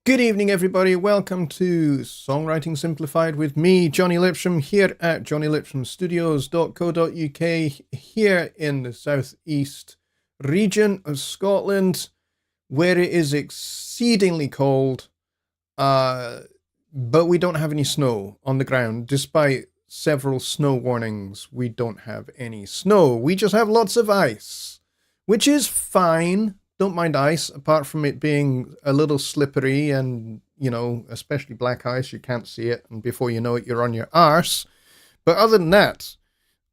Good evening, everybody. Welcome to Songwriting Simplified with me, Jonny Lipsham, here at jonnylipshamstudios.co.uk, here in the southeast region of Scotland, where it is exceedingly cold, but we don't have any snow on the ground. Despite several snow warnings, we don't have any snow. We just have lots of ice, which is fine. Don't mind ice, apart from it being a little slippery and, especially black ice, you can't see it, and before you know it, you're on your arse. But other than that,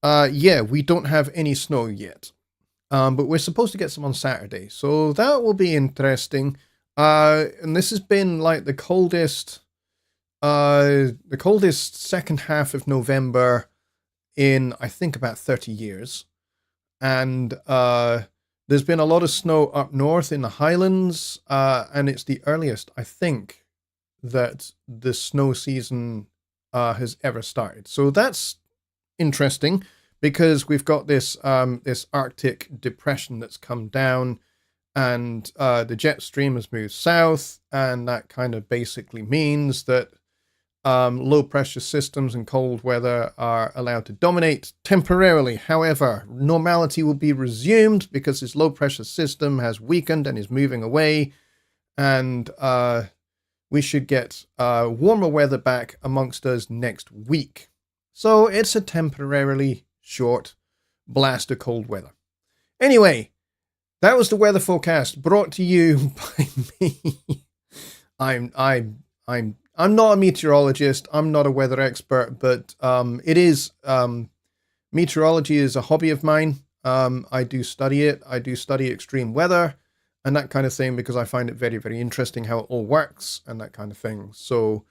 we don't have any snow yet. But we're supposed to get some on Saturday, so that will be interesting. And this has been like the coldest second half of November in, I think, about 30 years. And, there's been a lot of snow up north in the Highlands, and it's the earliest, I think, that the snow season has ever started. So that's interesting, because we've got this this Arctic depression that's come down, and the jet stream has moved south, and that kind of basically means that low pressure systems and cold weather are allowed to dominate temporarily. However, normality will be resumed because this low pressure system has weakened and is moving away, and we should get warmer weather back amongst us next week. So it's a temporarily short blast of cold weather. Anyway, that was the weather forecast brought to you by me. I'm not a meteorologist. I'm not a weather expert, but it is meteorology is a hobby of mine. I do study it. I do study extreme weather and that kind of thing because I find it very, very interesting how it all works and that kind of thing. So,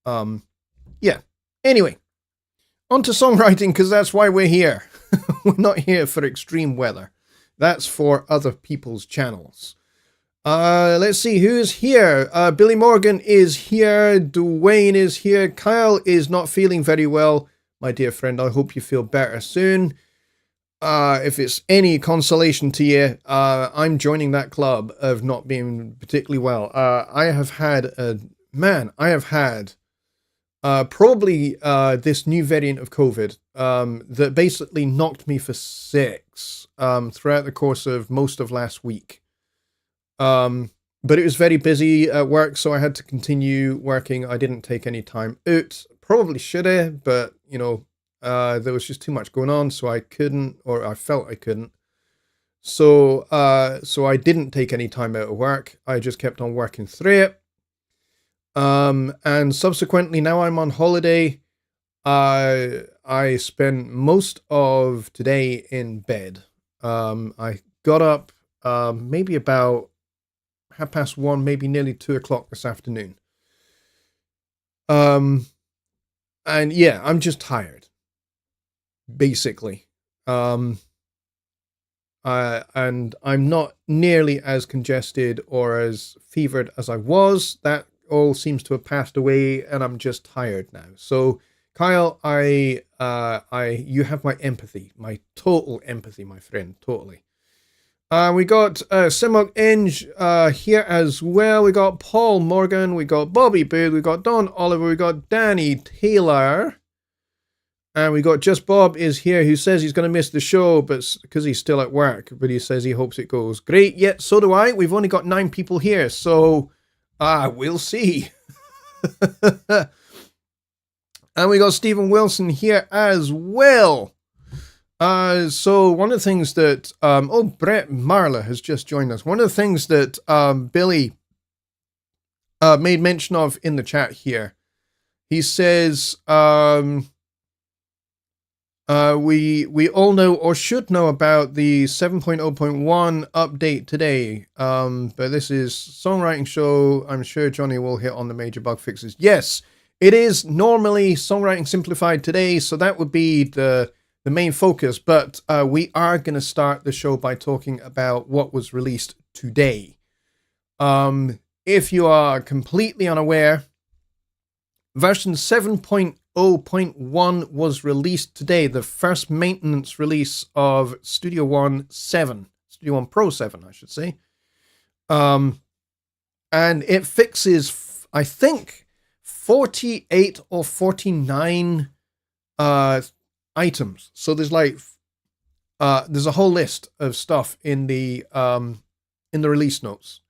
yeah. Anyway, on to songwriting, because that's why we're here. We're not here for extreme weather. That's for other people's channels. Let's see who's here. Billy Morgan is here. Dwayne is here. Kyle is not feeling very well. My dear friend, I hope you feel better soon. If it's any consolation to you, I'm joining that club of not being particularly well. I have had probably this new variant of COVID that basically knocked me for six throughout the course of most of last week. But it was very busy at work, so I had to continue working. I didn't take any time out. Probably should have, but there was just too much going on, so I couldn't, or I felt I couldn't. So I didn't take any time out of work. I just kept on working through it. And subsequently, now I'm on holiday. I spent most of today in bed. I got up maybe about 1:30, maybe nearly 2:00 this afternoon. And yeah, I'm just tired, basically. And I'm not nearly as congested or as fevered as I was. That all seems to have passed away, and I'm just tired now. So, Kyle, you have my empathy, my total empathy, my friend, totally. We got Simok Inge here as well. We got Paul Morgan. We got Bobby Booth. We got Don Oliver. We got Danny Taylor. And we got Just Bob is here, who says he's going to miss the show but because he's still at work. But he says he hopes it goes great. Yeah, so do I. We've only got 9 people here. So we'll see. And we got Stephen Wilson here as well. So one of the things that, Brett Marla has just joined us. One of the things that, Billy, made mention of in the chat here, he says, we all know or should know about the 7.0.1 update today. But this is songwriting show. I'm sure Jonny will hit on the major bug fixes. Yes, it is normally Songwriting Simplified today. So that would be the main focus, but we are going to start the show by talking about what was released today. If you are completely unaware, version 7.0.1 was released today, the first maintenance release of Studio One Pro 7, I should say. And it fixes I think, 48 or 49 items. So there's like there's a whole list of stuff in the release notes,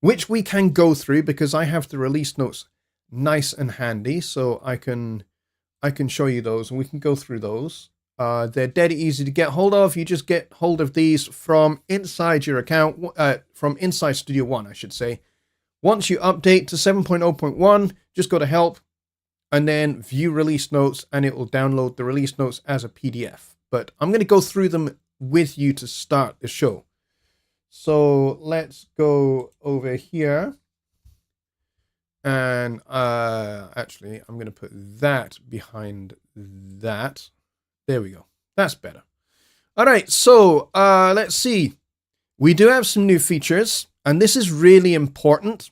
which we can go through because I have the release notes nice and handy, so I can show you those and we can go through those. They're dead easy to get hold of. You just get hold of these from inside your account, from inside Studio One, I should say. Once you update to 7.0.1, just go to help and then view release notes, and it will download the release notes as a PDF. But I'm going to go through them with you to start the show. So let's go over here. And actually, I'm going to put that behind that. There we go. That's better. All right, so let's see. We do have some new features, and this is really important.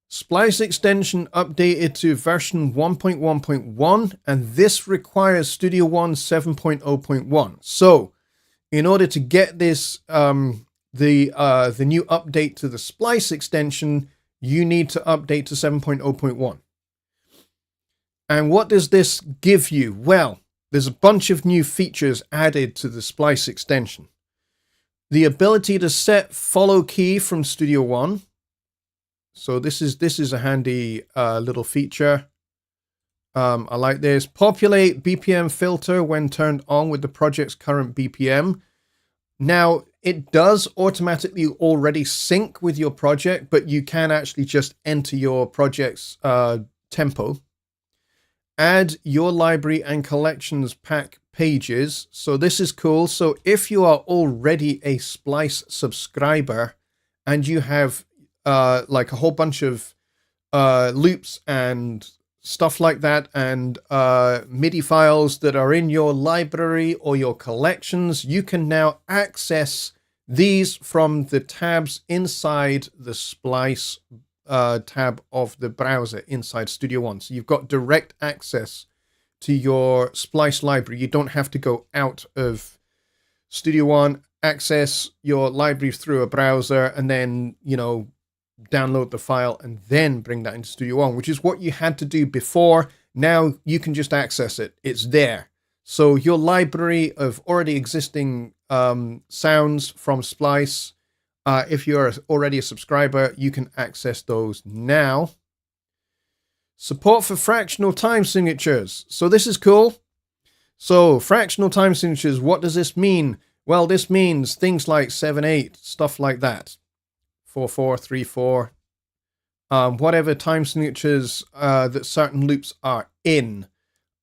Splice extension updated to version 1.1.1, and this requires Studio One 7.0.1. So, in order to get this, the new update to the Splice extension, you need to update to 7.0.1. And what does this give you? Well, there's a bunch of new features added to the Splice extension. The ability to set follow key from Studio One. So this is a handy little feature. I like this. Populate BPM filter when turned on with the project's current BPM. Now, it does automatically already sync with your project, but you can actually just enter your project's tempo. Add your library and collections pack pages. So this is cool. So if you are already a Splice subscriber and you have like a whole bunch of loops and stuff like that, and MIDI files that are in your library or your collections, you can now access these from the tabs inside the Splice tab of the browser inside Studio One. So you've got direct access to your Splice library. You don't have to go out of Studio One, access your library through a browser, and then, you know, download the file and then bring that into Studio One, which is what you had to do before. Now you can just access it. It's there. So your library of already existing sounds from Splice, if you're already a subscriber, you can access those now. Support for fractional time signatures. So this is cool. So fractional time signatures, what does this mean? Well, this means things like 7/8, stuff like that. 4/4, 3/4, whatever time signatures that certain loops are in,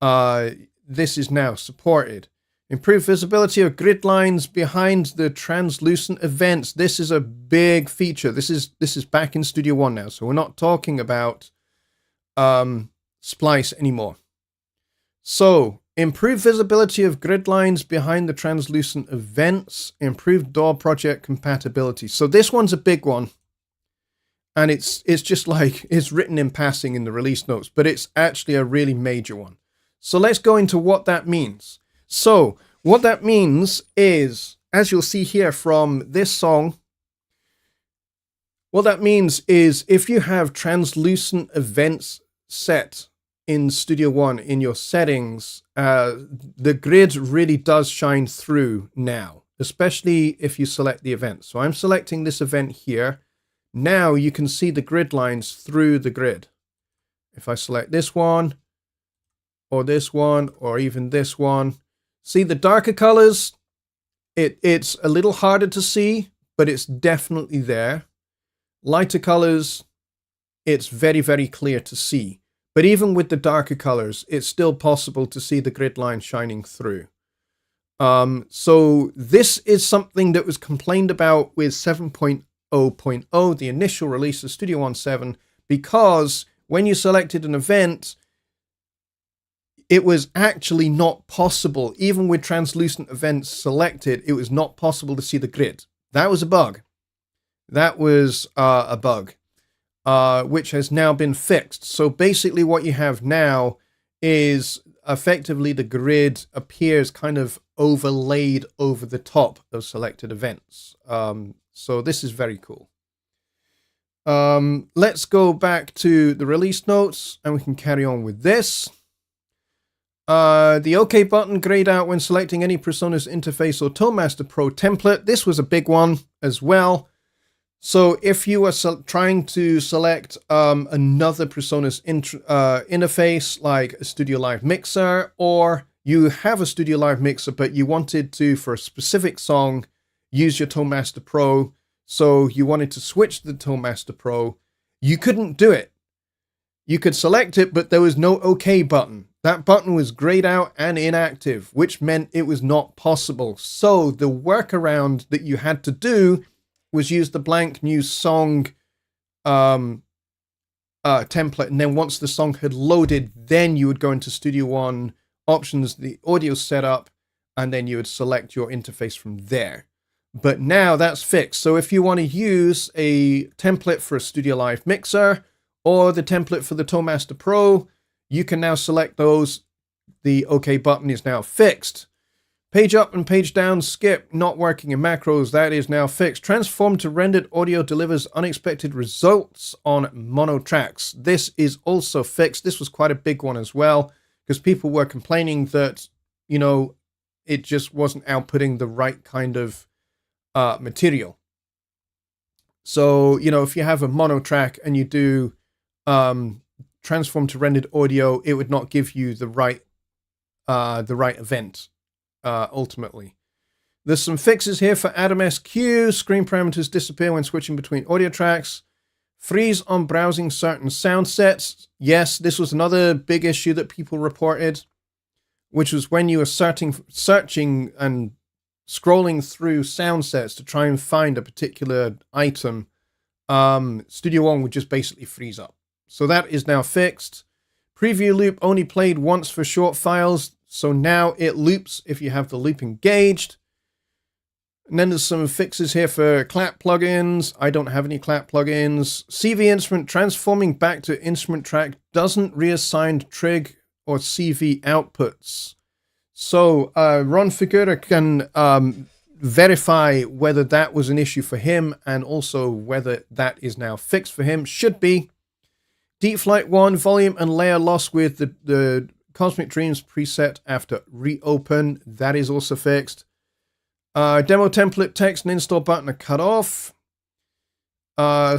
this is now supported. Improve visibility of grid lines behind the translucent events. This is a big feature. This is back in Studio One now, so we're not talking about Splice anymore. So, improve visibility of grid lines behind the translucent events. Improve DAW project compatibility. So this one's a big one. And it's just like, it's written in passing in the release notes, but it's actually a really major one. So let's go into what that means. So what that means is, as you'll see here from this song, what that means is if you have translucent events set in Studio One in your settings, the grid really does shine through now, especially if you select the event. So I'm selecting this event here. Now you can see the grid lines through the grid. If I select this one, or even this one, see the darker colors? It's a little harder to see, but it's definitely there. Lighter colors, it's very, very clear to see. But even with the darker colors, it's still possible to see the grid line shining through. So this is something that was complained about with 7.0.0, the initial release of Studio One 7, because when you selected an event, it was actually not possible. Even with translucent events selected, it was not possible to see the grid. That was a bug. That was a bug, which has now been fixed. So basically what you have now is effectively the grid appears kind of overlaid over the top of selected events. So this is very cool. Let's go back to the release notes and we can carry on with this. The OK button grayed out when selecting any Presonus interface or Toolmaster Pro template. This was a big one as well. So if you were trying to select another Presonus interface like a Studio Live Mixer, or you have a Studio Live Mixer but you wanted to, for a specific song, use your Toolmaster Pro, so you wanted to switch to the Toolmaster Pro, you couldn't do it. You could select it, but there was no OK button. That button was grayed out and inactive, which meant it was not possible. So the workaround that you had to do was use the blank new song template, and then once the song had loaded, then you would go into Studio One options, the audio setup, and then you would select your interface from there. But now that's fixed. So if you want to use a template for a Studio Live Mixer or the template for the Toolmaster Pro, you can now select those. The OK button is now fixed. Page up and page down skip not working in macros. That is now fixed. Transform to rendered audio delivers unexpected results on mono tracks. This is also fixed. This was quite a big one as well, because people were complaining that, you know, it just wasn't outputting the right kind of material. So, you know, if you have a mono track and you do transform to rendered audio, it would not give you the right event. Ultimately, there's some fixes here for Atom SQ. Screen parameters disappear when switching between audio tracks. Freeze on browsing certain sound sets. Yes, this was another big issue that people reported, which was when you were searching and scrolling through sound sets to try and find a particular item, Studio One would just basically freeze up. So that is now fixed. Preview loop only played once for short files. So now it loops if you have the loop engaged. And then there's some fixes here for clap plugins. I don't have any clap plugins. CV instrument transforming back to instrument track doesn't reassign trig or CV outputs. So Ron Figura can verify whether that was an issue for him and also whether that is now fixed for him. Should be. Deep Flight 1 volume and layer loss with the Cosmic Dreams preset after reopen. That is also fixed. Demo template text and install button are cut off.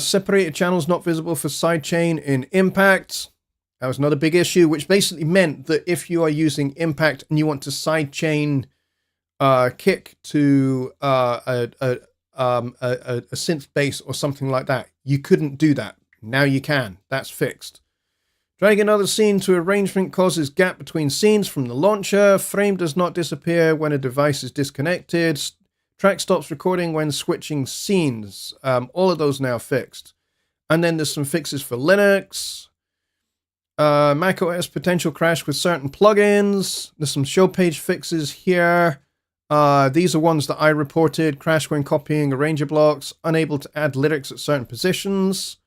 Separated channels not visible for sidechain in Impact. That was another big issue, which basically meant that if you are using Impact and you want to sidechain kick to a synth bass or something like that, you couldn't do that. Now you can. That's fixed. Drag another scene to arrangement causes gap between scenes from the launcher. Frame does not disappear when a device is disconnected. Track stops recording when switching scenes. All of those now fixed. And then there's some fixes for Linux. macOS potential crash with certain plugins. There's some show page fixes here. These are ones that I reported. Crash when copying arranger blocks. Unable to add lyrics at certain positions.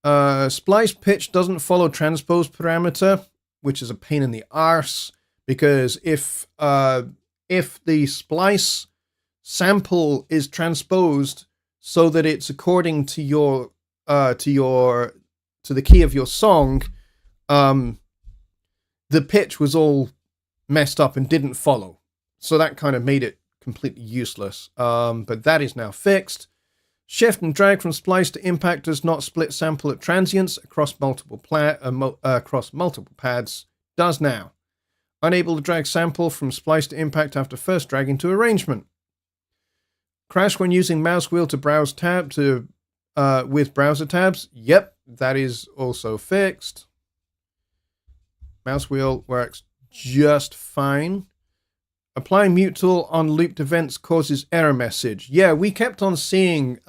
Splice pitch doesn't follow transpose parameter, which is a pain in the arse, because if the splice sample is transposed so that it's according to your to the key of your song, the pitch was all messed up and didn't follow. So that kind of made it completely useless. But that is now fixed. Shift and drag from splice to impact does not split sample at transients across multiple pads. Does now. Unable to drag sample from splice to impact after first dragging to arrangement. Crash when using mouse wheel to browse tab with browser tabs. Yep, that is also fixed. Mouse wheel works just fine. Applying mute tool on looped events causes error message. Yeah, we kept on seeing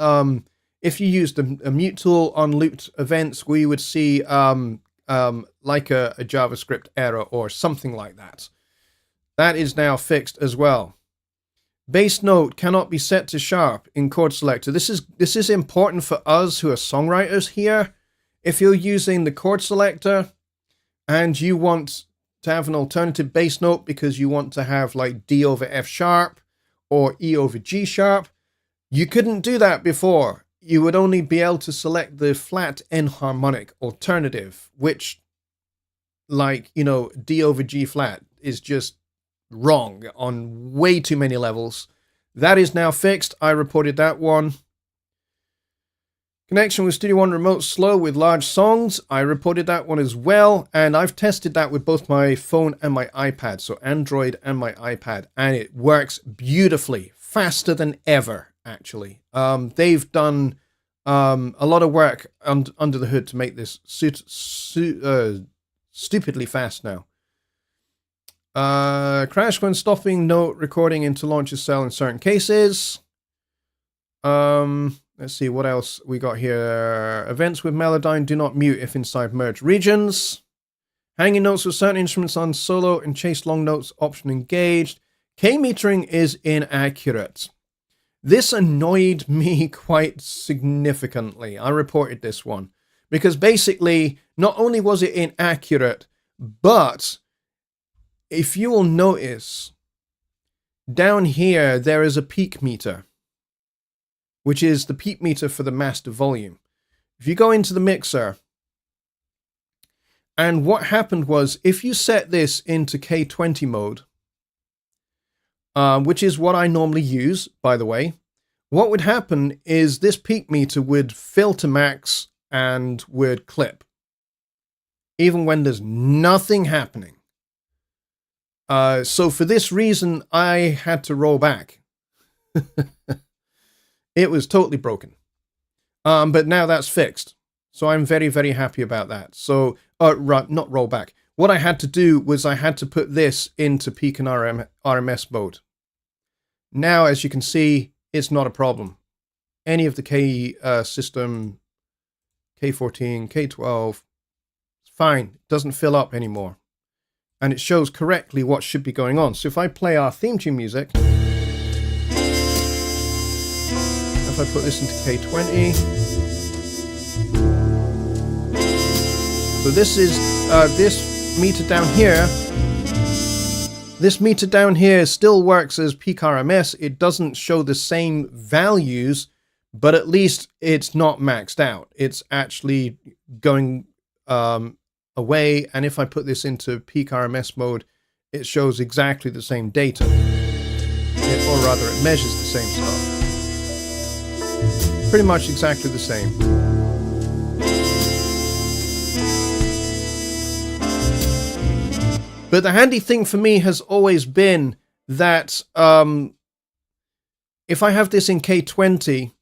if you used a mute tool on looped events, we would see like a JavaScript error or something like that. That is now fixed as well. Bass note cannot be set to sharp in chord selector. This is important for us who are songwriters here. If you're using the chord selector and you want to have an alternative bass note because you want to have like D over F sharp or E over G sharp, you couldn't do that before. you would only be able to select the flat enharmonic alternative, which, like, you know, D over G flat is just wrong on way too many levels. That is now fixed. I reported that one. Connection with Studio One remote slow with large songs. I reported that one as well, and I've tested that with both my phone and my iPad, so Android and my iPad, and it works beautifully, faster than ever, actually. They've done a lot of work under the hood to make this stupidly fast now. Crash when stopping note recording into launcher cell in certain cases. Let's see what else we got here. Events with Melodyne do not mute if inside merged regions. Hanging notes with certain instruments on solo and chase long notes option engaged. K-metering is inaccurate. This annoyed me quite significantly. I reported this one because basically not only was it inaccurate, but if you will notice down here there is a peak meter, which is the peak meter for the master volume. If you go into the mixer, and what happened was, if you set this into K20 mode, which is what I normally use, by the way, what would happen is this peak meter would fill to max and would clip, even when there's nothing happening. So for this reason, I had to roll back. It was totally broken. But now that's fixed. So I'm very, very happy about that. So, not roll back. What I had to do was I had to put this into peak and RMS mode. Now, as you can see, it's not a problem. Any of the K system, K14, K12, it's fine. It doesn't fill up anymore. And it shows correctly what should be going on. So if I play our theme tune music, if I put this into K20, so this is this meter down here. This meter down here still works as peak RMS. It doesn't show the same values, but at least it's not maxed out. It's actually going away. And if I put this into peak RMS mode, it shows exactly the same data, or rather, it measures the same stuff. Pretty much exactly the same. But the handy thing for me has always been that if I have this in K20,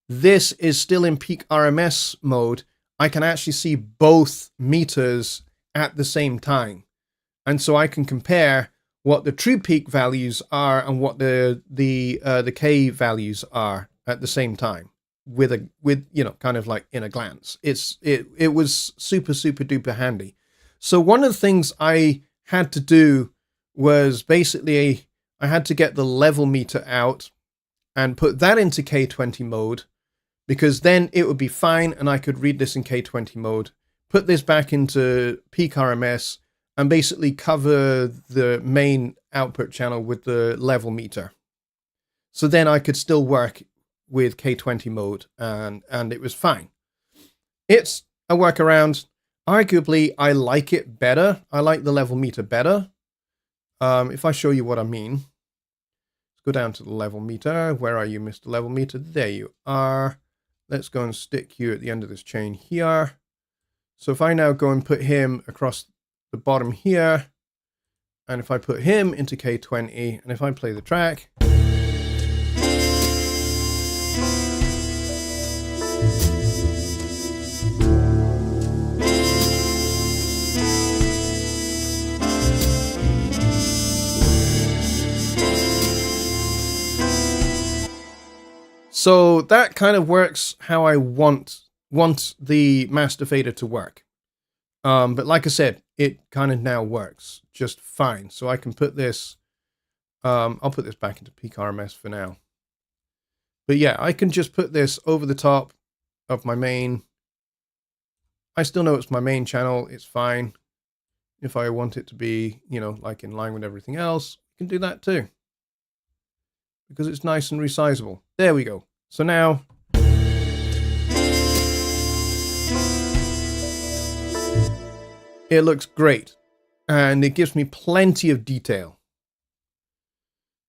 this is still in peak RMS mode, I can actually see both meters at the same time. And so I can compare what the true peak values are and what the K values are at the same time. With you know, kind of like in a glance. It was super duper handy. So one of the things I had to do was basically I had to get the level meter out and put that into K20 mode, because then it would be fine and I could read this in K20 mode, put this back into peak RMS, and basically cover the main output channel with the level meter. So then I could still work with K20 mode, and it was fine. It's a workaround. Arguably, I like it better. I like the level meter better. If I show you what I mean, let's go down to the level meter. Where are you, Mr. Level Meter? There you are. Let's go and stick you at the end of this chain here. So if I now go and put him across the bottom here, and if I put him into K20, and if I play the track, so that kind of works how I want the master fader to work. But like I said, it kind of now works just fine. So I can put this, I'll put this back into peak RMS for now. But yeah, I can just put this over the top of my main. I still know it's my main channel. It's fine. If I want it to be, you know, like in line with everything else, I can do that too, because it's nice and resizable. There we go. So now It looks great. And it gives me plenty of detail.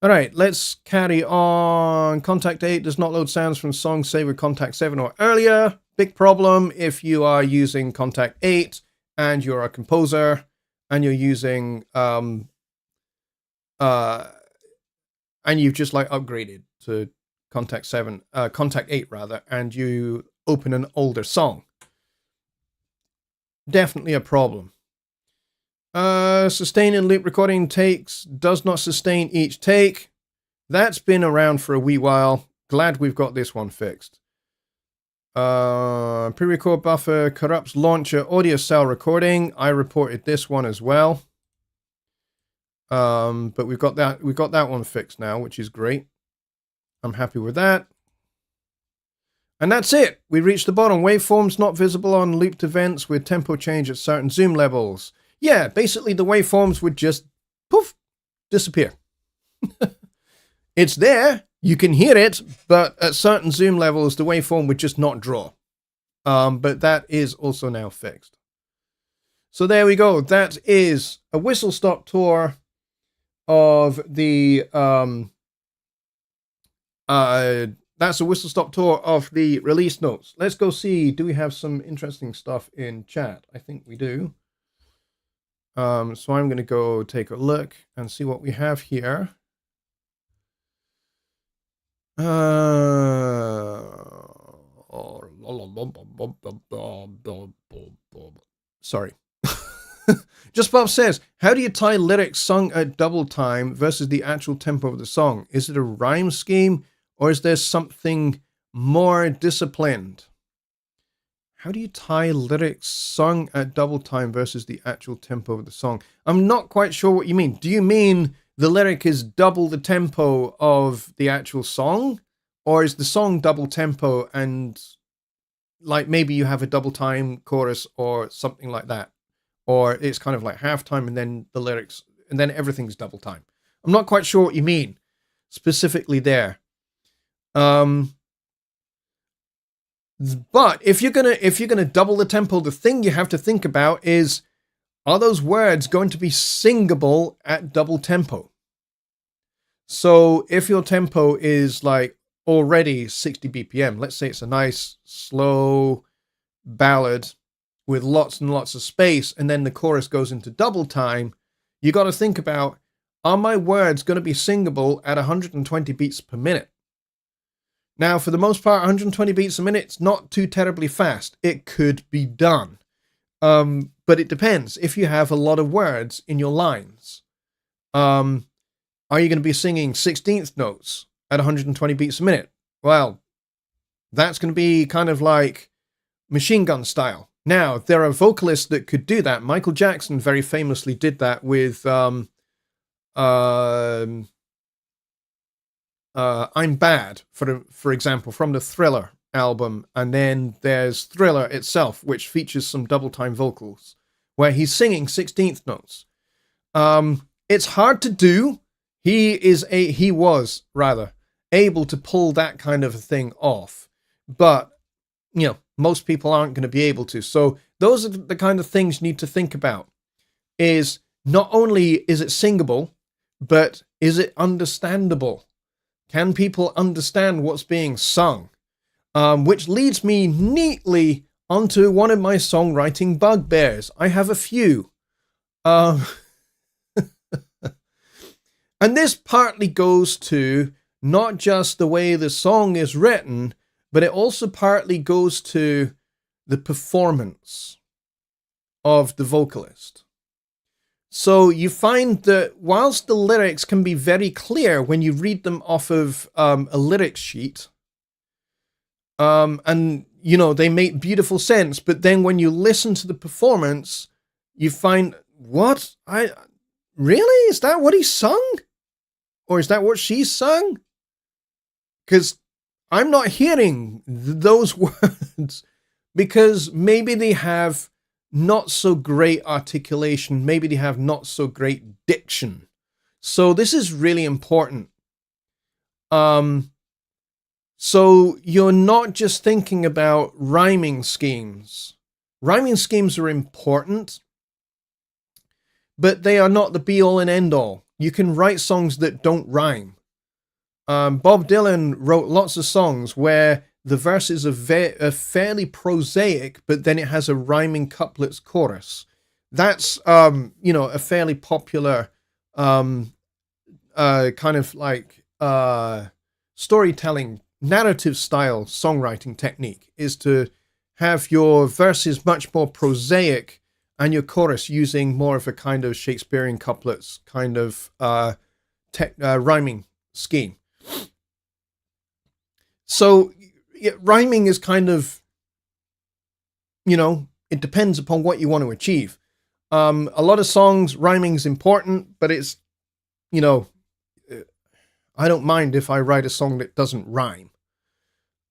All right, let's carry on. Contact 8 does not load sounds from songs saved with Contact 7 or earlier. Big problem if you are using Contact 8 and you're a composer and you're using and you've just like upgraded to Contact 8 rather, and you open an older song. Definitely a problem. Sustain and loop recording takes does not sustain each take. That's been around for a wee while. Glad we've got this one fixed. Pre-record buffer corrupts launcher audio cell recording. I reported this one as well. But we've got that one fixed now, which is great. I'm happy with that. And that's it. We reached the bottom. Waveforms not visible on looped events with tempo change at certain zoom levels. Yeah, basically the waveforms would just poof, disappear. It's there, you can hear it, but at certain zoom levels, the waveform would just not draw. But that is also now fixed. So there we go. That is a whistle-stop tour of the that's a whistle-stop tour of the release notes. Let's go see, do we have some interesting stuff in chat? I think we do. So I'm going to go take a look and see what we have here. Sorry. Just Bob says, how do you tie lyrics sung at double time versus the actual tempo of the song? Is it a rhyme scheme or is there something more disciplined? How do you tie lyrics sung at double time versus the actual tempo of the song? I'm not quite sure what you mean. Do you mean the lyric is double the tempo of the actual song? Or is the song double tempo and like maybe you have a double time chorus or something like that? Or it's kind of like halftime and then the lyrics and then everything's double time. I'm not quite sure what you mean specifically there. But if you're gonna double the tempo, the thing you have to think about is, are those words going to be singable at double tempo? So if your tempo is like already 60 BPM, let's say it's a nice slow ballad with lots and lots of space, and then the chorus goes into double time, you got to think about, are my words going to be singable at 120 beats per minute? Now, for the most part, 120 beats a minute, it's not too terribly fast. It could be done. But it depends. If you have a lot of words in your lines, are you going to be singing 16th notes at 120 beats a minute? Well, that's going to be kind of like machine gun style. Now, there are vocalists that could do that. Michael Jackson very famously did that with I'm Bad, for example, from the Thriller album. And then there's Thriller itself, which features some double time vocals where he's singing 16th notes. It's hard to do. He was able to pull that kind of a thing off. But, you know, most people aren't going to be able to. So those are the kind of things you need to think about. Is not only is it singable, but is it understandable? Can people understand what's being sung? Which leads me neatly onto one of my songwriting bugbears. I have a few. And this partly goes to not just the way the song is written, but it also partly goes to the performance of the vocalist. So you find that whilst the lyrics can be very clear when you read them off of a lyrics sheet, and, you know, they make beautiful sense, but then when you listen to the performance, you find, what? Really? Is that what he sung? Or is that what she sung? Because I'm not hearing those words, because maybe they have not so great articulation, maybe they have not so great diction. So this is really important. So you're not just thinking about rhyming schemes. Rhyming schemes are important, but they are not the be-all and end-all. You can write songs that don't rhyme. Bob Dylan wrote lots of songs where the verses are fairly prosaic, but then it has a rhyming couplets chorus. That's, a fairly popular kind of like storytelling, narrative style songwriting technique, is to have your verses much more prosaic and your chorus using more of a kind of Shakespearean couplets kind of rhyming scheme. So rhyming is kind of, it depends upon what you want to achieve. A lot of songs, rhyming is important, but it's, I don't mind if I write a song that doesn't rhyme.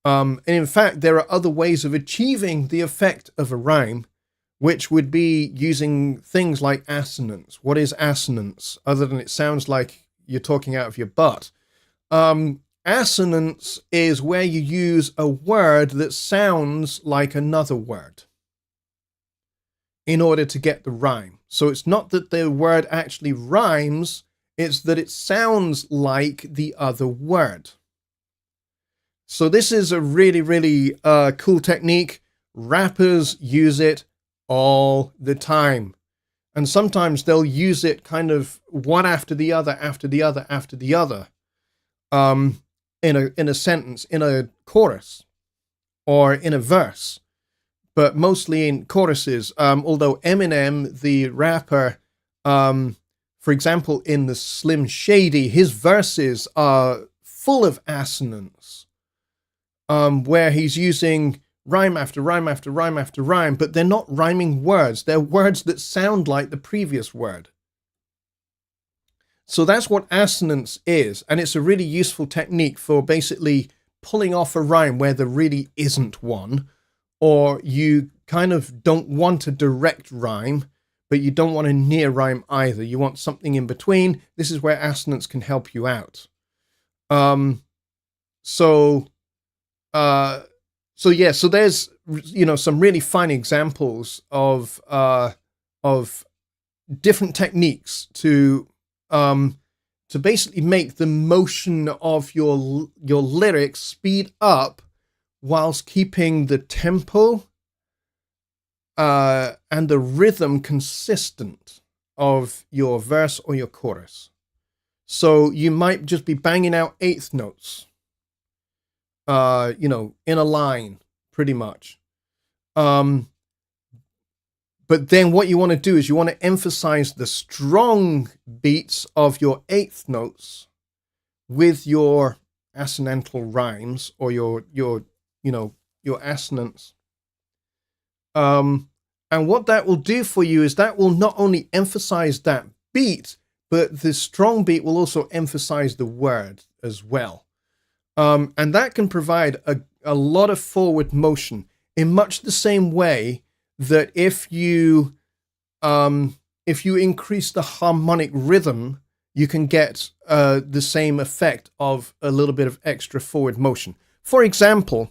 And in fact, there are other ways of achieving the effect of a rhyme, which would be using things like assonance. What is assonance? Other than it sounds like you're talking out of your butt. Assonance is where you use a word that sounds like another word in order to get the rhyme. So it's not that the word actually rhymes, it's that it sounds like the other word. So this is a really, really cool technique. Rappers use it all the time. And sometimes they'll use it kind of one after the other, after the other, after the other. In a sentence, in a chorus, or in a verse, but mostly in choruses. Although Eminem, the rapper, for example, in the Slim Shady, his verses are full of assonance, where he's using rhyme after rhyme after rhyme after rhyme, but they're not rhyming words. They're words that sound like the previous word. So that's what assonance is, and it's a really useful technique for basically pulling off a rhyme where there really isn't one, or you kind of don't want a direct rhyme, but you don't want a near rhyme either. You want something in between. This is where assonance can help you out. So there's some really fine examples of different techniques to basically make the motion of your lyrics speed up whilst keeping the tempo and the rhythm consistent of your verse or your chorus. So you might just be banging out eighth notes, in a line, pretty much. But then what you want to do is you want to emphasize the strong beats of your eighth notes with your assonantal rhymes or your assonance. And what that will do for you is that will not only emphasize that beat, but the strong beat will also emphasize the word as well. And that can provide a lot of forward motion in much the same way that if you increase the harmonic rhythm, you can get the same effect of a little bit of extra forward motion. For example,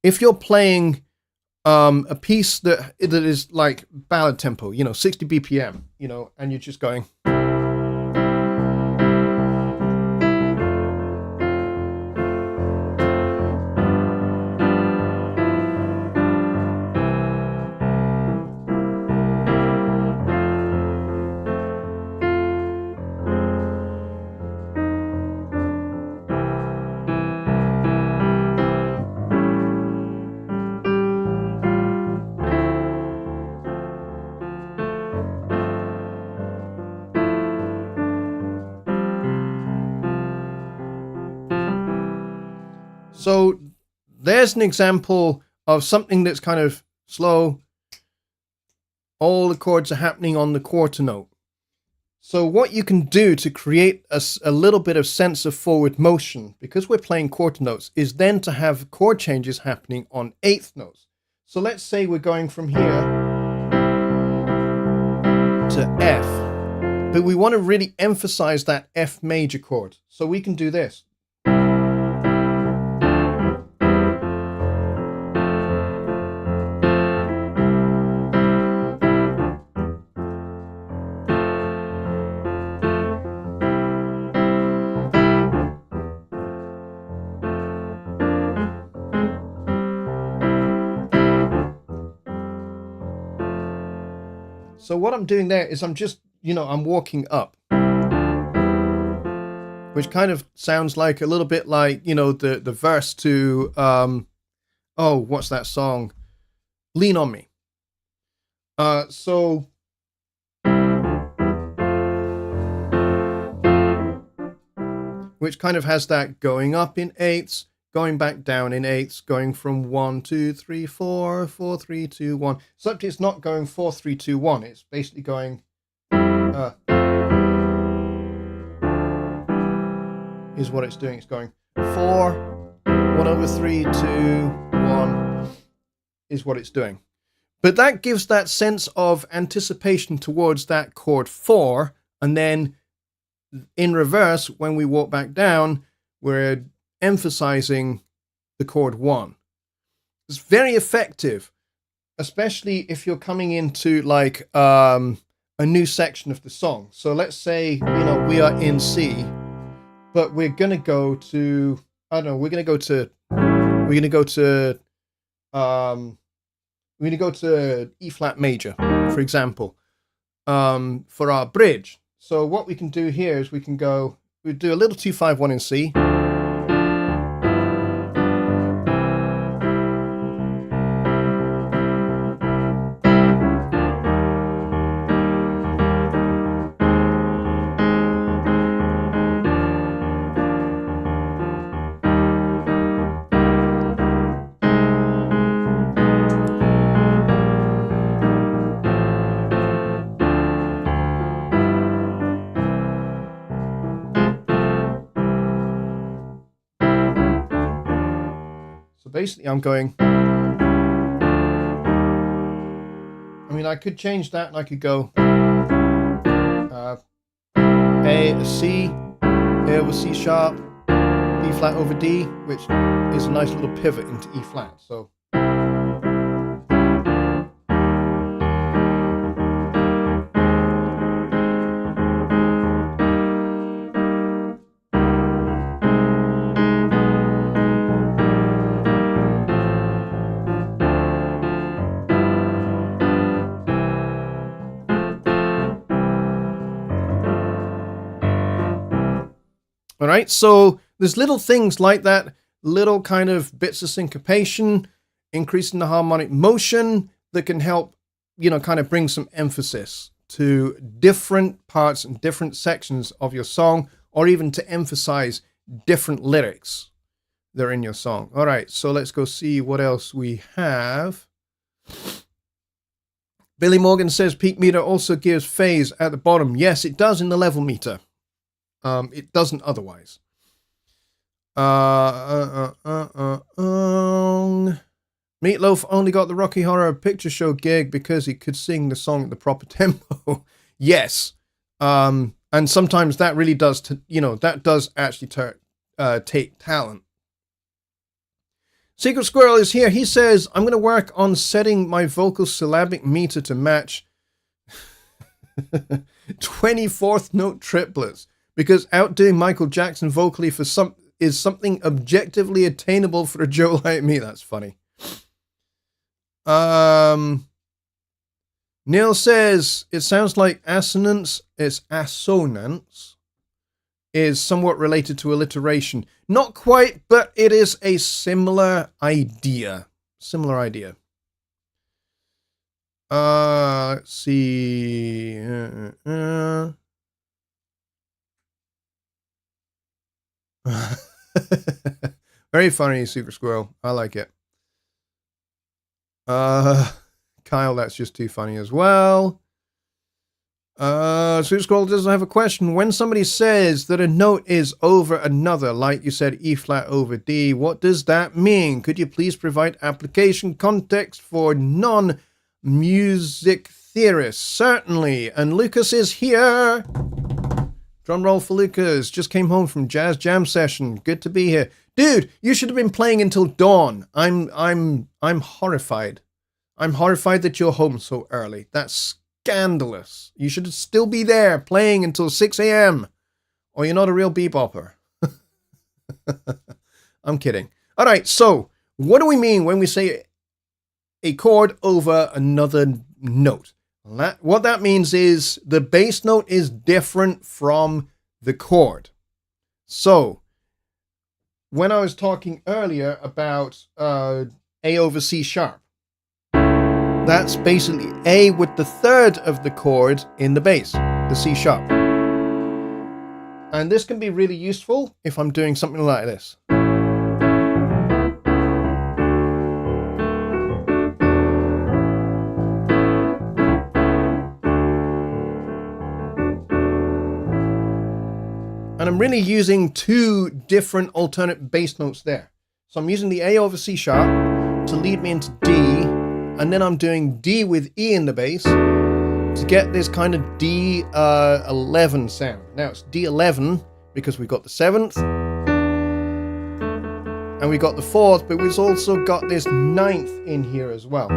if you're playing a piece that is like ballad tempo, 60 BPM, and you're just going. So there's an example of something that's kind of slow. All the chords are happening on the quarter note. So what you can do to create a little bit of sense of forward motion, because we're playing quarter notes, is then to have chord changes happening on eighth notes. So let's say we're going from here to F, but we want to really emphasize that F major chord. So we can do this. So what I'm doing there is I'm just, I'm walking up, which kind of sounds like a little bit like, the verse to, what's that song? Lean on Me. So which kind of has that going up in eighths, going back down in eighths, going from 1, 2, 3, 4, 4, 3, 2, 1. Except it's not going 4, 3, 2, 1. It's basically going is what it's doing. It's going 4, 1/3, 2, 1 is what it's doing. But that gives that sense of anticipation towards that chord 4, and then in reverse, when we walk back down, we're emphasizing the chord 1. It's very effective, especially if you're coming into like a new section of the song. So let's say, we are in C, but we're going to go to, we're going to go to E flat major, for example, for our bridge. So what we can do here is we do a little 2-5-1 in C. Basically, I'm going, I could change that and I could go A, C, A over C sharp, B flat over D, which is a nice little pivot into E flat. So all right, so there's little things like that, little kind of bits of syncopation, increasing the harmonic motion that can help, kind of bring some emphasis to different parts and different sections of your song, or even to emphasize different lyrics that are in your song. All right, so let's go see what else we have. Billy Morgan says peak meter also gives phase at the bottom. Yes, it does in the level meter. It doesn't otherwise. Meatloaf only got the Rocky Horror Picture Show gig because he could sing the song at the proper tempo. Yes. And sometimes that really does, that does actually take talent. Secret Squirrel is here. He says, I'm going to work on setting my vocal syllabic meter to match 24th note triplets, because outdoing Michael Jackson vocally is something objectively attainable for a Joe like me. That's funny. Neil says, it sounds like assonance is somewhat related to alliteration. Not quite, but it is a similar idea. Let's see. Very funny, Super Squirrel. I like it. Kyle, that's just too funny as well. Super Squirrel doesn't have a question. When somebody says that a note is over another, like you said, E flat over D, what does that mean? Could you please provide application context for non-music theorists? Certainly. And Lucas is here. Drum roll for Lucas. Just came home from Jazz Jam session. Good to be here. Dude, you should have been playing until dawn. I'm horrified. I'm horrified that you're home so early. That's scandalous. You should still be there playing until 6 a.m. or you're not a real bebopper. I'm kidding. All right, so what do we mean when we say a chord over another note? What that means is the bass note is different from the chord. So when I was talking earlier about A over C sharp, that's basically A with the third of the chord in the bass, the C sharp. And this can be really useful if I'm doing something like this. And I'm really using two different alternate bass notes there. So I'm using the A over C sharp to lead me into D, and then I'm doing D with E in the bass to get this kind of D11 sound. Now it's D11 because we've got the 7th, and we got the 4th, but we've also got this 9th in here as well.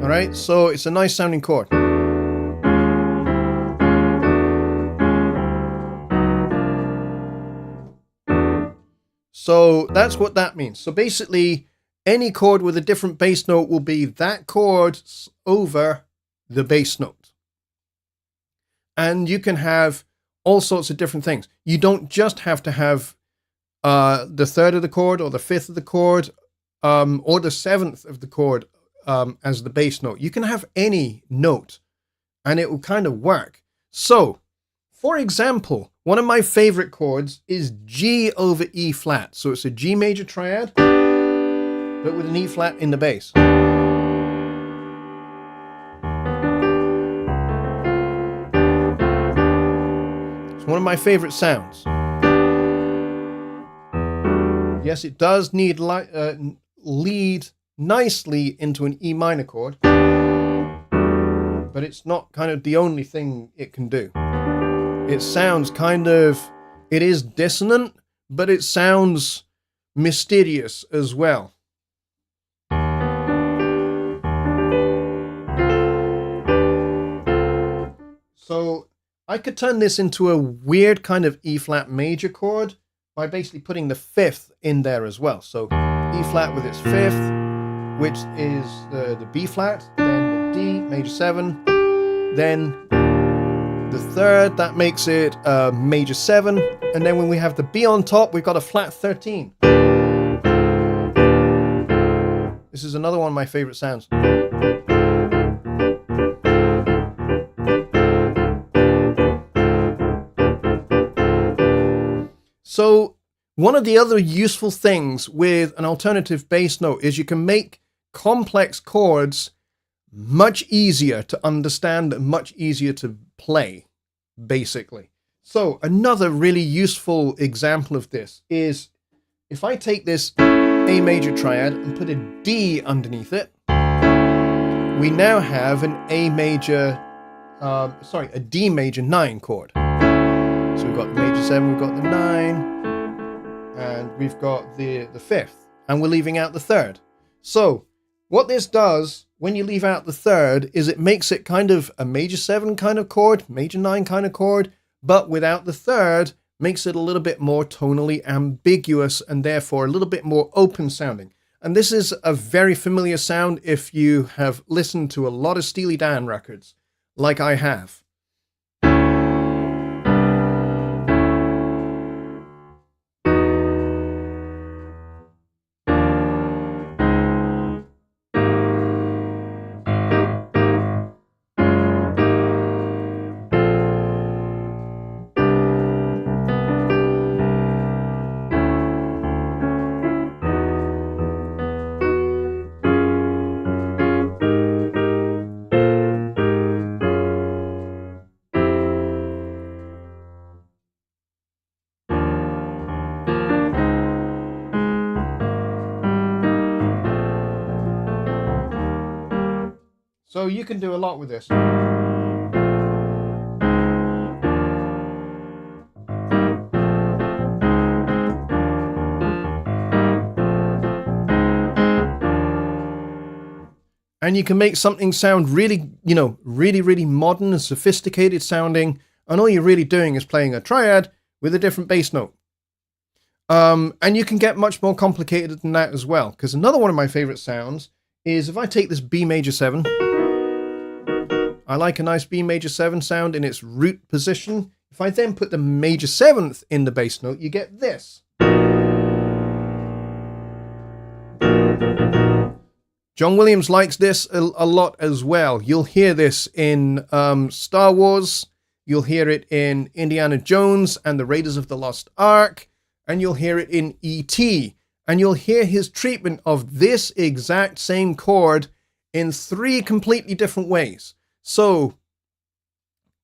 Alright, so it's a nice sounding chord. So that's what that means. So basically, any chord with a different bass note will be that chord over the bass note. And you can have all sorts of different things. You don't just have to have the third of the chord or the fifth of the chord or the 7th of the chord as the bass note. You can have any note and it will kind of work. So, for example, one of my favorite chords is G over E flat. So it's a G major triad, but with an E flat in the bass. It's one of my favorite sounds. Yes, it does need lead nicely into an E minor chord, but it's not kind of the only thing it can do. It sounds kind of, it is dissonant, but it sounds mysterious as well. So I could turn this into a weird kind of E flat major chord by basically putting the 5th in there as well. So E flat with its 5th, which is the B flat, then the D major 7, then the 3rd, that makes it major 7, and then when we have the B on top, we've got a flat 13. This is another one of my favorite sounds. So one of the other useful things with an alternative bass note is you can make complex chords much easier to understand and much easier to play, basically. So another really useful example of this is if I take this A major triad and put a D underneath it, we now have an A major, a D major 9 chord. So we've got the major 7, we've got the 9, and we've got the 5th, and we're leaving out the 3rd. So what this does when you leave out the 3rd is it makes it kind of a major 7 kind of chord, major 9 kind of chord, but without the 3rd makes it a little bit more tonally ambiguous and therefore a little bit more open sounding. And this is a very familiar sound if you have listened to a lot of Steely Dan records, like I have. So you can do a lot with this. And you can make something sound really, really modern and sophisticated sounding. And all you're really doing is playing a triad with a different bass note. And you can get much more complicated than that as well, because another one of my favorite sounds is if I take this B major 7, I like a nice B major 7 sound in its root position. If I then put the major 7th in the bass note, you get this. John Williams likes this a lot as well. You'll hear this in Star Wars. You'll hear it in Indiana Jones and the Raiders of the Lost Ark. And you'll hear it in E.T. And you'll hear his treatment of this exact same chord in 3 completely different ways. So,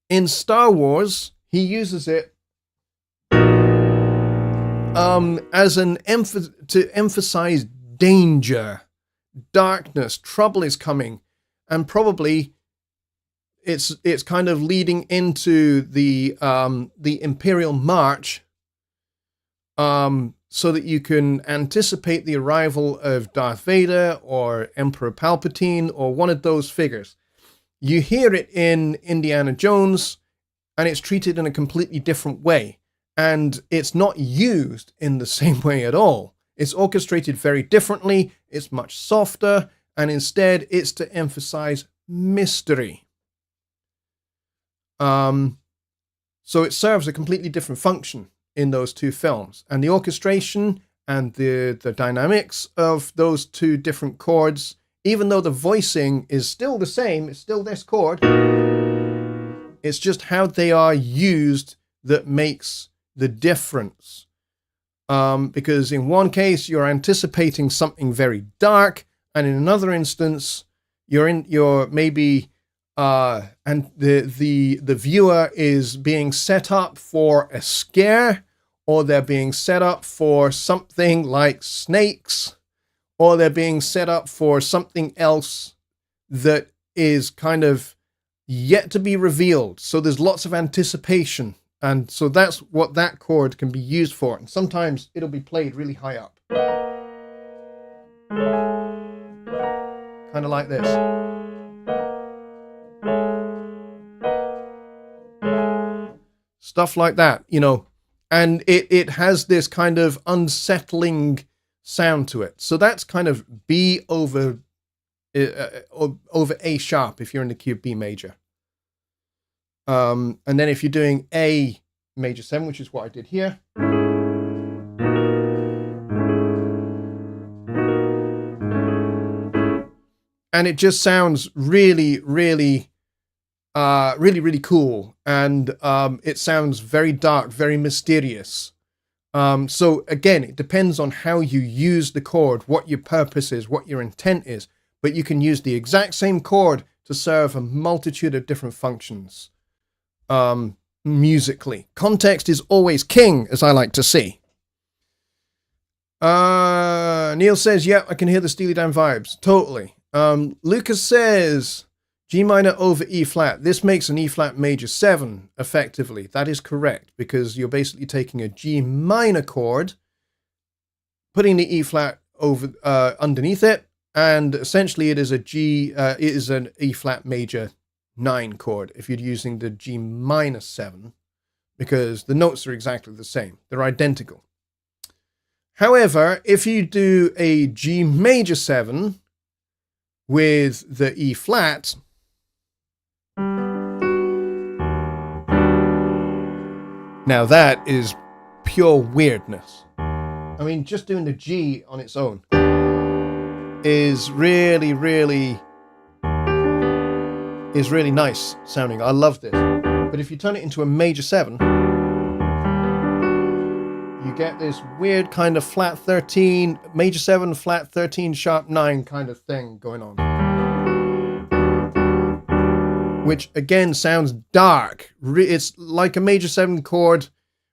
in Star Wars, he uses it as an to emphasize danger, darkness, trouble is coming, and probably it's kind of leading into the Imperial March, so that you can anticipate the arrival of Darth Vader or Emperor Palpatine or one of those figures. You hear it in Indiana Jones, and it's treated in a completely different way. And it's not used in the same way at all. It's orchestrated very differently, it's much softer, and instead it's to emphasize mystery. So it serves a completely different function in those 2 films. And the orchestration and the dynamics of those 2 different chords, even though the voicing is still the same, it's still this chord, it's just how they are used that makes the difference. Because in one case, you're anticipating something very dark, and in another instance, you're maybe and the viewer is being set up for a scare, or they're being set up for something like snakes, or they're being set up for something else that is kind of yet to be revealed. So there's lots of anticipation. And so that's what that chord can be used for. And sometimes it'll be played really high up. Kind of like this. Stuff like that, you know. And it has this kind of unsettling sound to it. So that's kind of B over A sharp if you're in the key of B major. And then if you're doing A major 7, which is what I did here, and it just sounds really, really, really cool. And it sounds very dark, very mysterious. So again, it depends on how you use the chord, what your purpose is, what your intent is. But you can use the exact same chord to serve a multitude of different functions. Musically. Context is always king, as I like to see. Neil says, yeah, I can hear the Steely Dan vibes. Totally. Lucas says, G minor over E flat. This makes an E flat major 7, effectively. That is correct, because you're basically taking a G minor chord, putting the E flat over underneath it, and essentially it is it is an E flat major 9 chord if you're using the G minor 7, because the notes are exactly the same. They're identical. However, if you do a G major 7 with the E flat, now that is pure weirdness. I mean, just doing the G on its own is really nice sounding. I love this. But if you turn it into a major 7, you get this weird kind of flat 13, major 7, flat 13, sharp 9 kind of thing going on. Which again sounds dark. It's like a major 7 chord,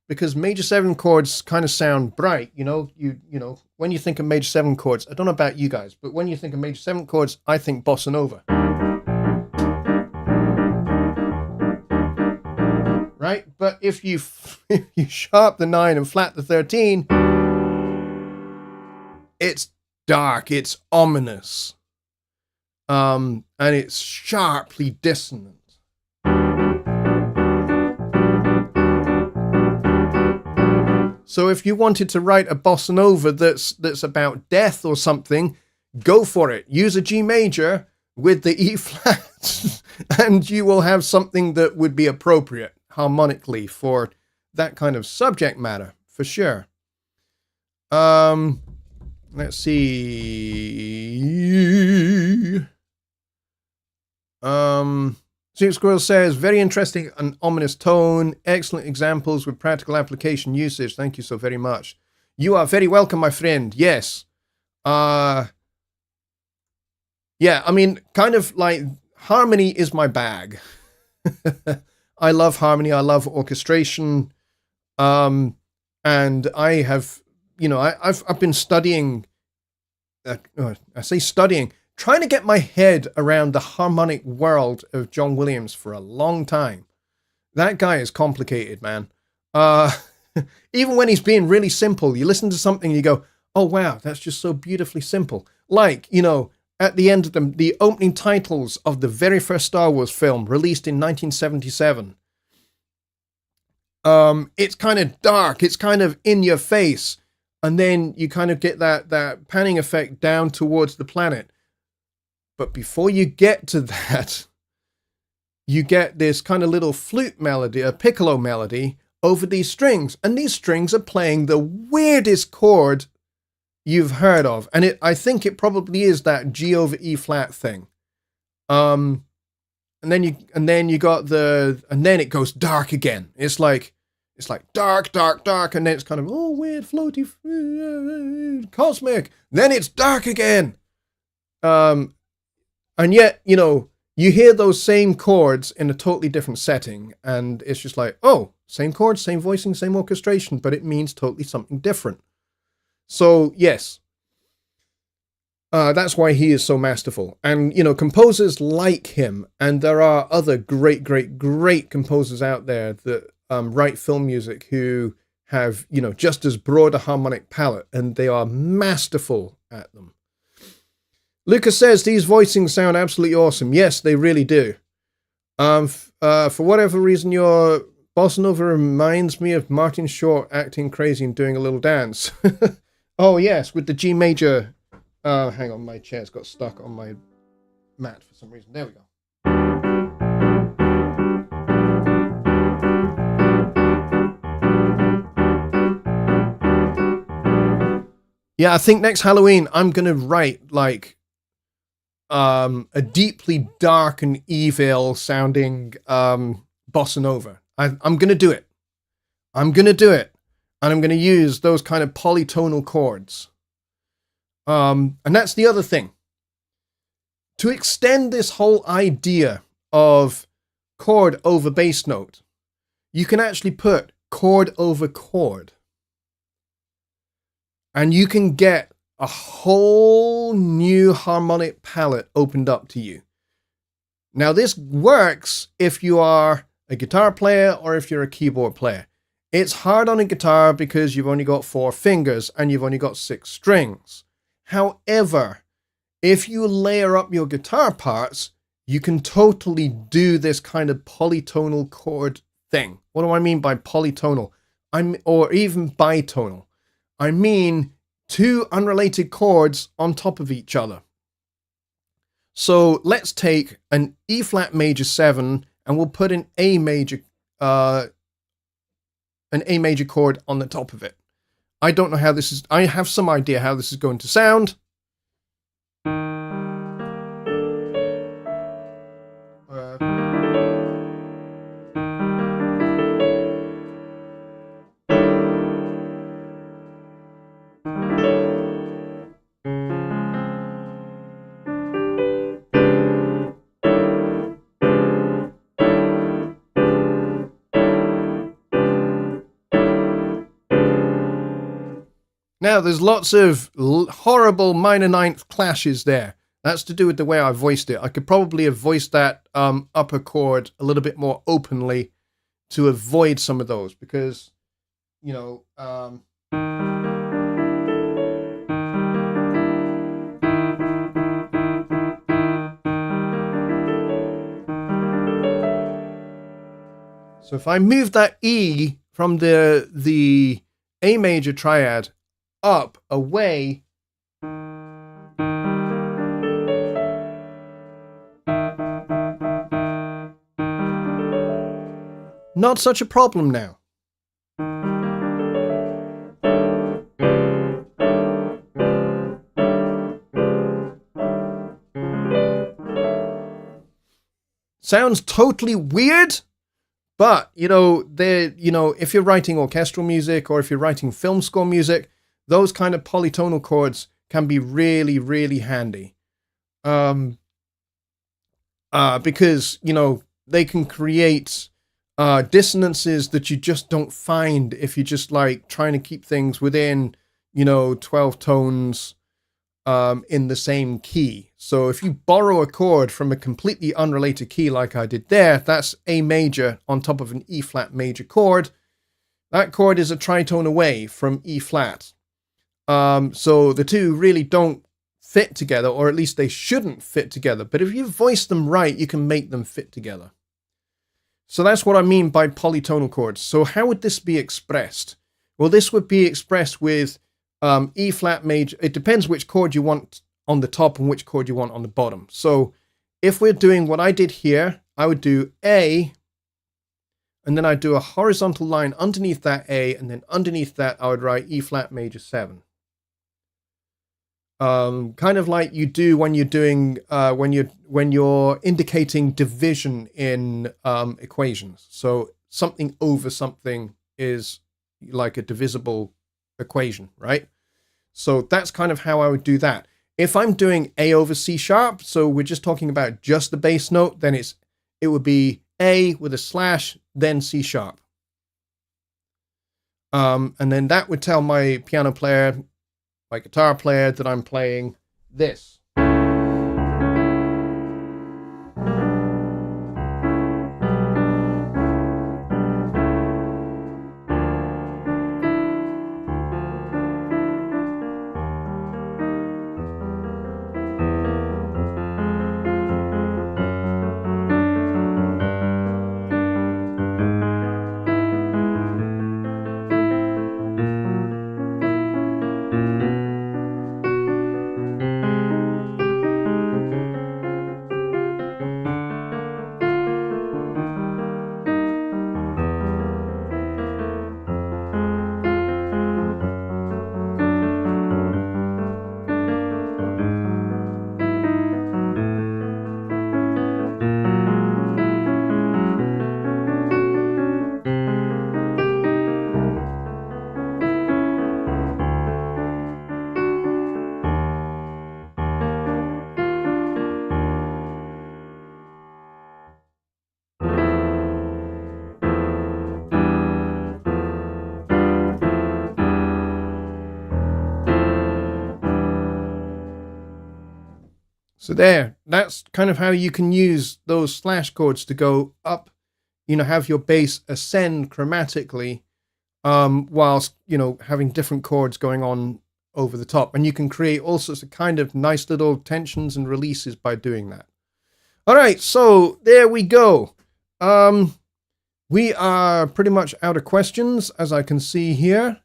because major 7 chords kind of sound bright. You know, when you think of major 7 chords, I don't know about you guys, but when you think of major 7 chords, I think bossa nova. Right? But if you sharp the 9 and flat the 13, it's dark, it's ominous. And it's sharply dissonant. So if you wanted to write a bossa nova that's about death or something, go for it. Use a G major with the E flat, and you will have something that would be appropriate harmonically for that kind of subject matter, for sure. Let's see. Six Squirrel says, very interesting and ominous tone. Excellent examples with practical application usage. Thank you so very much. You are very welcome, my friend. Yes. Yeah, I mean, kind of like harmony is my bag. I love harmony. I love orchestration. And I have, I've been studying, I say studying, trying to get my head around the harmonic world of John Williams for a long time. That guy is complicated, man. Even when he's being really simple, you listen to something and you go, oh, wow, that's just so beautifully simple. Like, at the end of the opening titles of the very first Star Wars film released in 1977. It's kind of dark. It's kind of in your face. And then you kind of get that panning effect down towards the planet. But before you get to that, you get this kind of little flute melody, a piccolo melody over these strings. And these strings are playing the weirdest chord you've heard of. And I think it probably is that G over E flat thing. And then you got and then it goes dark again. It's like dark, dark, dark. And then it's kind of, oh, weird, floaty, cosmic. Then it's dark again. And yet, you hear those same chords in a totally different setting, and it's just like, oh, same chords, same voicing, same orchestration, but it means totally something different. So, yes, that's why he is so masterful. And, composers like him, and there are other great, great, great composers out there that write film music who have, just as broad a harmonic palette, and they are masterful at them. Lucas says, these voicings sound absolutely awesome. Yes, they really do. For whatever reason, your bossa nova reminds me of Martin Short acting crazy and doing a little dance. Oh, yes, with the G major. Hang on, my chair's got stuck on my mat for some reason. There we go. Yeah, I think next Halloween, I'm going to write, like, a deeply dark and evil sounding bossa nova. I'm going to do it. I'm going to do it. And I'm going to use those kind of polytonal chords. And that's the other thing. To extend this whole idea of chord over bass note, you can actually put chord over chord. And you can get a whole new harmonic palette opened up to you. Now, this works if you are a guitar player or if you're a keyboard player. It's hard on a guitar because you've only got 4 fingers and you've only got 6 strings. However, if you layer up your guitar parts, you can totally do this kind of polytonal chord thing. What do I mean by polytonal? Or even bitonal. I mean 2 unrelated chords on top of each other. So let's take an E flat major 7 and we'll put an A major chord on the top of it. I don't know how this is. I have some idea how this is going to sound. Now, there's lots of horrible minor ninth clashes there. That's to do with the way I voiced it. I could probably have voiced that upper chord a little bit more openly to avoid some of those because, So if I move that E from the A major triad, up, away. Not such a problem now. Sounds totally weird, but if you're writing orchestral music or if you're writing film score music, those kind of polytonal chords can be really, really handy. Because they can create dissonances that you just don't find if you're just like trying to keep things within 12 tones in the same key. So if you borrow a chord from a completely unrelated key like I did there, that's A major on top of an E flat major chord. That chord is a tritone away from E flat. So the two really don't fit together, or at least they shouldn't fit together. But if you voice them right, you can make them fit together. So that's what I mean by polytonal chords. So how would this be expressed? Well, this would be expressed with E flat major. It depends which chord you want on the top and which chord you want on the bottom. So if we're doing what I did here, I would do A, and then I'd do a horizontal line underneath that A, and then underneath that I would write E flat major 7. Kind of like you do when you're doing when you're indicating division in equations. So something over something is like a divisible equation, right? So that's kind of how I would do that. If I'm doing A over C sharp, so we're just talking about just the bass note, then it would be A with a slash, then C sharp. And then that would tell my piano player, my guitar player, that I'm playing this. So that's kind of how you can use those slash chords to go up, have your bass ascend chromatically, whilst, having different chords going on over the top. And you can create all sorts of kind of nice little tensions and releases by doing that. All right, so there we go. We are pretty much out of questions, as I can see here.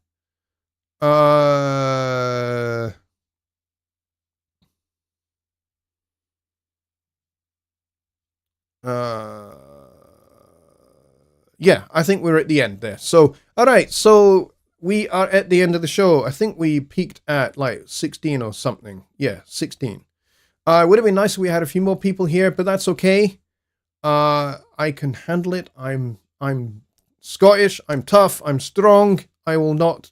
Yeah, I think we're at the end there. So, all right, so we are at the end of the show. I think we peaked at like 16 or something. Yeah, 16. It would have been nice if we had a few more people here, but that's okay. I can handle it. I'm Scottish. I'm tough. I'm strong. I will not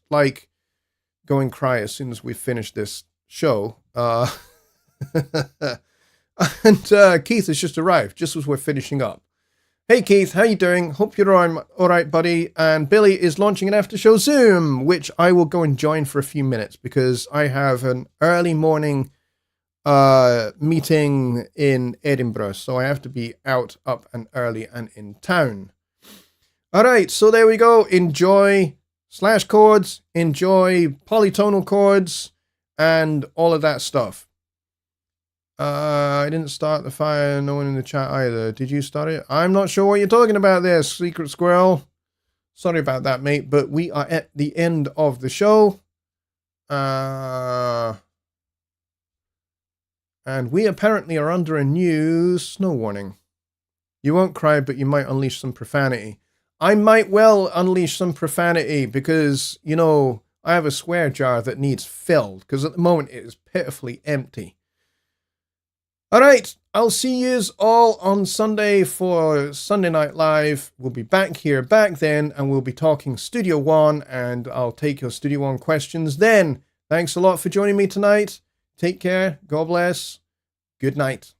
go and cry as soon as we finish this show. And Keith has just arrived, just as we're finishing up. Hey Keith, how you doing? Hope you're all right, buddy. And Billy is launching an after show Zoom, which I will go and join for a few minutes because I have an early morning meeting in Edinburgh, so I have to be up and early and in town. All right, so there we go. Enjoy slash chords, enjoy polytonal chords, and all of that stuff. I didn't start the fire. No one in the chat either. Did you start it? I'm not sure what you're talking about there, Secret Squirrel. Sorry about that, mate, but we are at the end of the show. And we apparently are under a new snow warning. You won't cry, but you might unleash some profanity. I might well unleash some profanity because, you know, I have a swear jar that needs filled because at the moment it is pitifully empty. All right, I'll see yous all on Sunday for Sunday Night Live. We'll be back here back then, and we'll be talking Studio One, and I'll take your Studio One questions then. Thanks a lot for joining me tonight. Take care. God bless. Good night.